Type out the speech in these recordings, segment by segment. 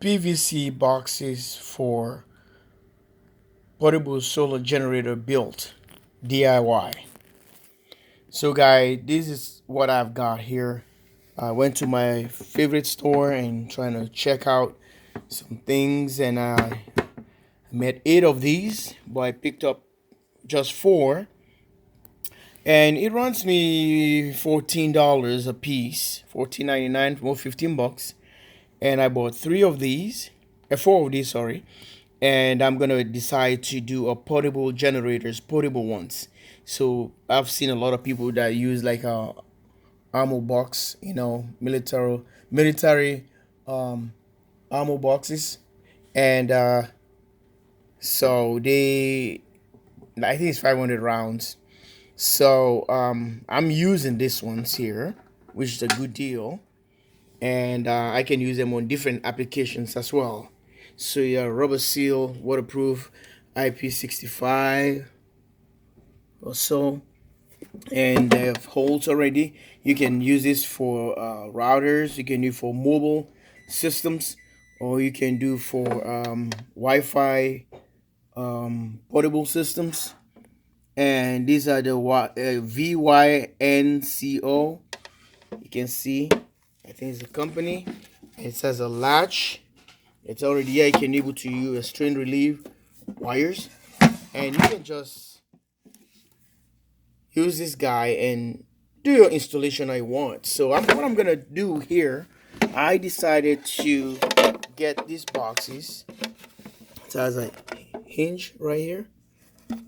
PVC boxes for portable solar generator built DIY. So guys, this is what I've got here. I went to my favorite store and trying to check out some things, and I made 8 of these, but I picked up just 4, and it runs me $14 a piece, $14.99 or $15, and I bought 3 of these, 4 of these, sorry, and I'm gonna decide to do a portable generators, portable ones. So I've seen a lot of people that use like a ammo box, military um, ammo boxes, and so I think it's 500 rounds. So I'm using this ones here, which is a good deal, and I can use them on different applications as well. So yeah, rubber seal, waterproof, IP65 or so, and they have holes already. You can use this for routers. You can use for mobile systems, or you can do for Wi-Fi portable systems. And these are the VYNCO. You can see, I think it's a company. It says a latch. It's already here. You can able to use a strain relief wires, and you can just use this guy and do your installation I want. So what I'm gonna do here, I decided to get these boxes. It has a hinge right here.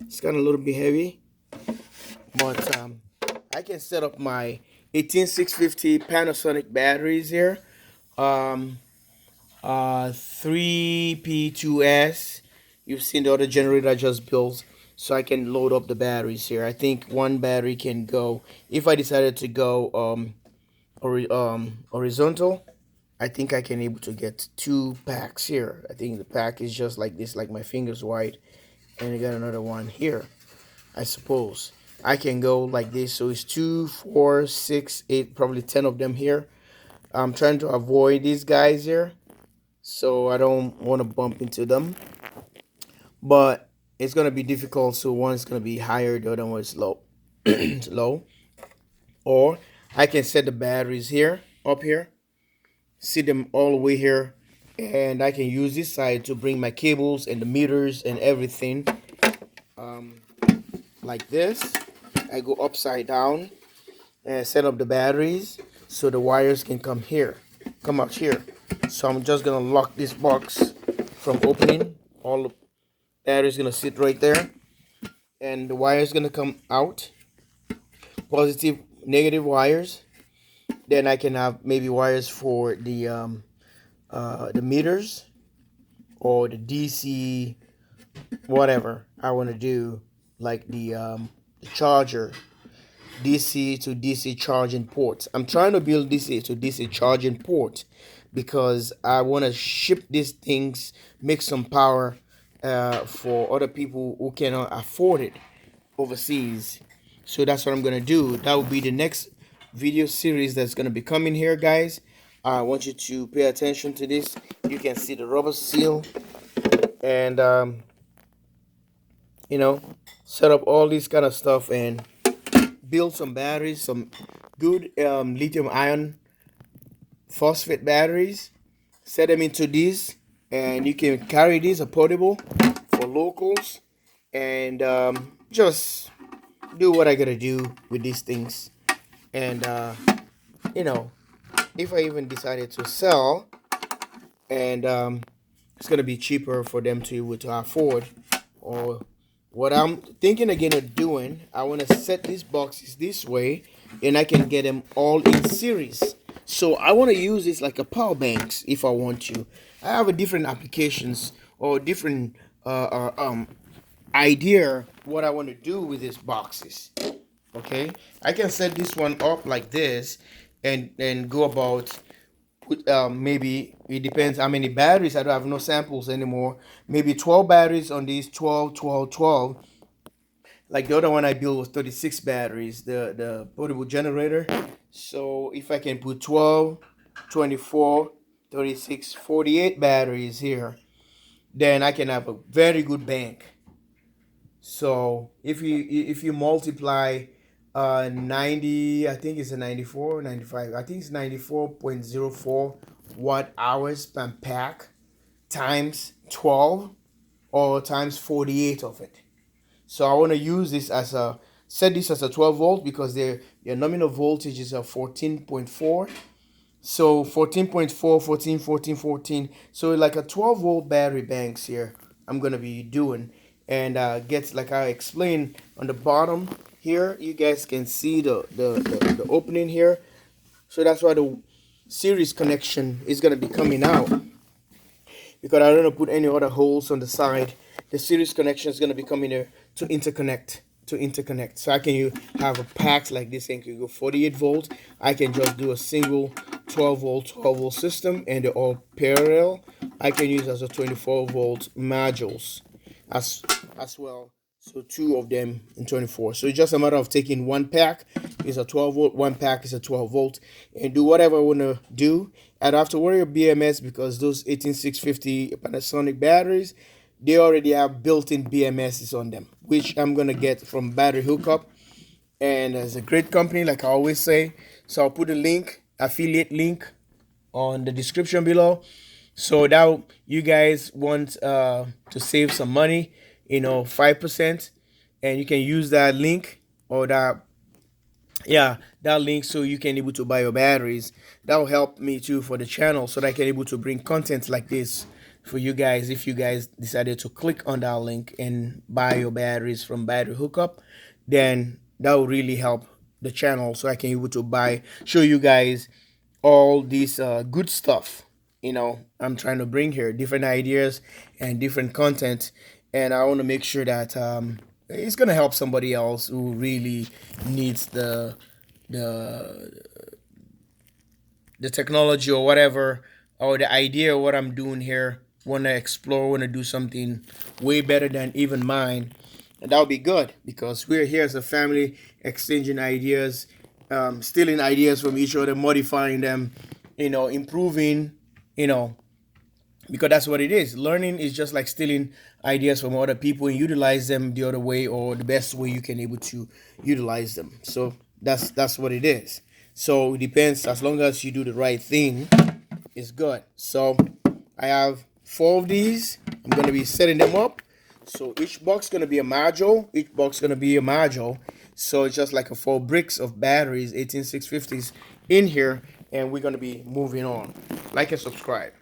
It's kind of a little bit heavy, but I can set up my 18650 Panasonic batteries here. 3P2S. You've seen the other generator I just built, so I can load up the batteries here. I think one battery can go, if I decided to go horizontal, I think I can able to get 2 packs here. I think the pack is just like this, like my fingers wide, and I got another one here. I suppose I can go like this, so it's 2, 4, 6, 8, probably 10 of them here. I'm trying to avoid these guys here, so I don't want to bump into them, but it's gonna be difficult. So one is gonna be higher, the other one is low. It's low. Or I can set the batteries here, up here, sit them all the way here, and I can use this side to bring my cables and the meters and everything, like this. I go upside down and set up the batteries so the wires can come out here. So I'm just gonna lock this box from opening. All the batteries gonna sit right there, and the wires gonna come out, positive, negative wires. Then I can have maybe wires for the meters or the DC, whatever I want to do, like the charger, DC to DC charging ports. I'm trying to build DC to DC charging port because I want to ship these things, make some power for other people who cannot afford it overseas. So that's what I'm gonna do. That will be the next video series that's gonna be coming here, guys. I want you to pay attention to this. You can see the rubber seal, and set up all this kind of stuff and build some batteries, some good lithium ion phosphate batteries. Set them into these, and you can carry these a portable for locals, and just do what I gotta do with these things. And if I even decided to sell, and it's gonna be cheaper for them to afford, or what I'm thinking again of doing, I want to set these boxes this way, and I can get them all in series. So I want to use this like a power banks if I want to. I have a different applications or different idea what I want to do with these boxes. Okay, I can set this one up like this, and go about with maybe, it depends how many batteries. I don't have no samples anymore. Maybe 12 batteries on these, 12, 12, 12. Like the other one I built was 36 batteries, the portable generator. So if I can put 12, 24, 3648 batteries here, then I can have a very good bank. So if you multiply 90, I think it's a 94, 95, I think it's 94.04 watt hours per pack times 12 or times 48 of it. So I want to use this as a, set this as a 12 volt because their nominal voltage is a 14.4. So 14.4, 14, 14, 14. So like a 12 volt battery banks here I'm going to be doing. And gets, like I explained on the bottom here, you guys can see the opening here. So that's why the series connection is going to be coming out, because I don't want to put any other holes on the side. The series connection is going to be coming here to interconnect. So I can have a pack like this and can go 48 volts. I can just do a single 12 volt system, and they're all parallel. I can use as a 24 volt modules as well. So two of them in 24. So it's just a matter of taking one pack is a 12 volt, one pack is a 12 volt, and do whatever I want to do. I don't have to worry about BMS because those 18650 Panasonic batteries, they already have built-in BMSs on them, which I'm gonna get from Battery Hookup, and it's a great company, like I always say. So I'll put a link, affiliate link, on the description below. So that you guys want to save some money, 5%, and you can use that link or that link, so you can able to buy your batteries. That will help me too for the channel, so that I can able to bring content like this for you guys. If you guys decided to click on that link and buy your batteries from Battery Hookup, then that will really help the channel, so I can able to show you guys all these good stuff I'm trying to bring here, different ideas and different content. And I want to make sure that it's gonna help somebody else who really needs the technology or whatever, or the idea of what I'm doing here. Want to explore, want to do something way better than even mine, and that would be good, because we're here as a family, exchanging ideas, stealing ideas from each other, modifying them, improving, because that's what it is. Learning is just like stealing ideas from other people and utilize them the other way, or the best way you can able to utilize them. So that's what it is. So it depends. As long as you do the right thing, it's good. So I have 4 of these. I'm going to be setting them up. So each box going to be a module. So it's just like a 4 bricks of batteries, 18650s in here, and we're going to be moving on. Like and subscribe.